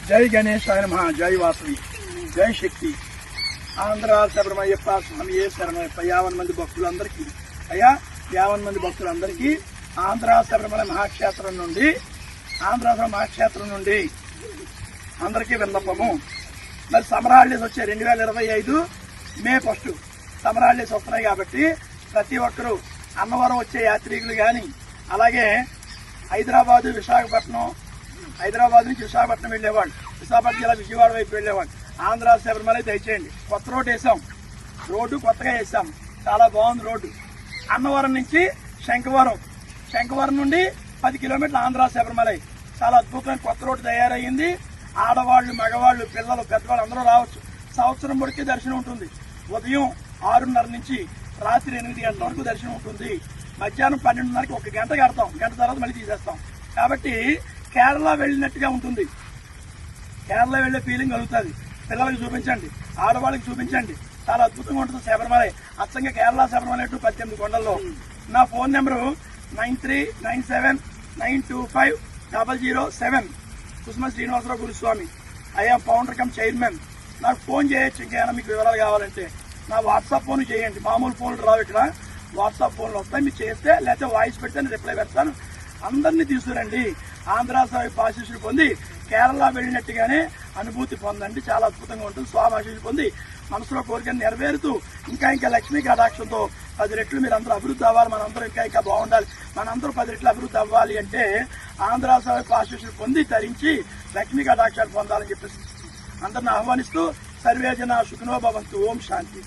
జై గణేశాయ నమః, జై వాసవి, జై శక్తి. ఆంధ్ర శబరిమయ్యప్ప స్వామి శరణమయ్యప్ప. 50 మంది భక్తులందరికీ అయ్యా, 50 మంది భక్తులందరికీ ఆంధ్ర శబరిమల మహాక్షేత్రం నుండి అందరికీ విన్నపము. మరి సమ్మర్ హాలిడేస్ వచ్చాయి 2025 మే 1 సమ్మర్ హాలిడేస్ వస్తున్నాయి కాబట్టి ప్రతి ఒక్కరూ అన్నవరం వచ్చే యాత్రికులు కానీ, అలాగే హైదరాబాద్ నుంచి విశాఖపట్నం వెళ్ళేవాళ్ళు, విశాఖపట్నం జిల్లా విజయవాడ వైపు వెళ్ళేవాళ్ళు ఆంధ్ర శబరిమల దయచేయండి. కొత్త రోడ్డు వేసాం, రోడ్డు కొత్తగా వేసాం, చాలా బాగుంది రోడ్డు. అన్నవరం నుంచి శంఖవరం నుండి 10 కిలోమీటర్లు ఆంధ్ర శబరిమల, చాలా అద్భుతమైన కొత్త రోడ్డు తయారయ్యింది. ఆడవాళ్ళు, మగవాళ్ళు, పిల్లలు, పెద్దవాళ్ళు అందరూ రావచ్చు. సంవత్సరం పొడికి దర్శనం ఉంటుంది. ఉదయం 6:30 నుంచి రాత్రి 8 గంటల వరకు దర్శనం ఉంటుంది. మధ్యాహ్నం 12:30కి 1 గంట కడతాం, గంట తర్వాత మళ్ళీ తీసేస్తాం. కాబట్టి కేరళ వెళ్ళినట్టుగా ఉంటుంది, కేరళ వెళ్ళే ఫీలింగ్ కలుగుతుంది. పిల్లలకు చూపించండి, ఆడవాళ్ళకి చూపించండి, చాలా అద్భుతంగా ఉంటుంది శబరిమల. అచ్చంగా కేరళ శబరిమల 18 కొండల్లో. నా phone number 9397925007. Kusuma Srinivasarao Guruswami. I'm founder cum chairman. నాకు ఫోన్ చేయొచ్చు ఇంకేమైనా మీకు వివరాలు కావాలంటే. నా వాట్సాప్ ఫోన్ చేయండి, మామూలు ఫోన్లు రావు ఇక్కడ, వాట్సాప్ ఫోన్లు వస్తాయి. మీరు చేస్తే లేకపోతే వాయిస్ పెడితే రిప్లై పెడతాను. అందరినీ తీసుకురండి, ఆంధ్ర స్వామి ఆశీస్సులు పొంది కేరళ వెళ్ళినట్టుగానే అనుభూతి పొందండి. చాలా అద్భుతంగా ఉంటుంది. స్వామి ఆశీస్సులు పొంది మనసులో కోరికను నెరవేరుతూ ఇంకా లక్ష్మీ కటాక్షంతో 10 రెట్లు మీరు అందరూ అభివృద్ధి అవ్వాలి, మనందరూ ఇంకా బాగుండాలి, మనందరూ 10 రెట్లు అభివృద్ధి అవ్వాలి అంటే ఆంధ్ర స్వామి ఆశీస్సులు పొంది ధరించి లక్ష్మీ కటాక్షాలు పొందాలని చెప్పేసి అందరిని ఆహ్వానిస్తూ సర్వేజన సుఖినో భవంతు. ఓం శాంతి.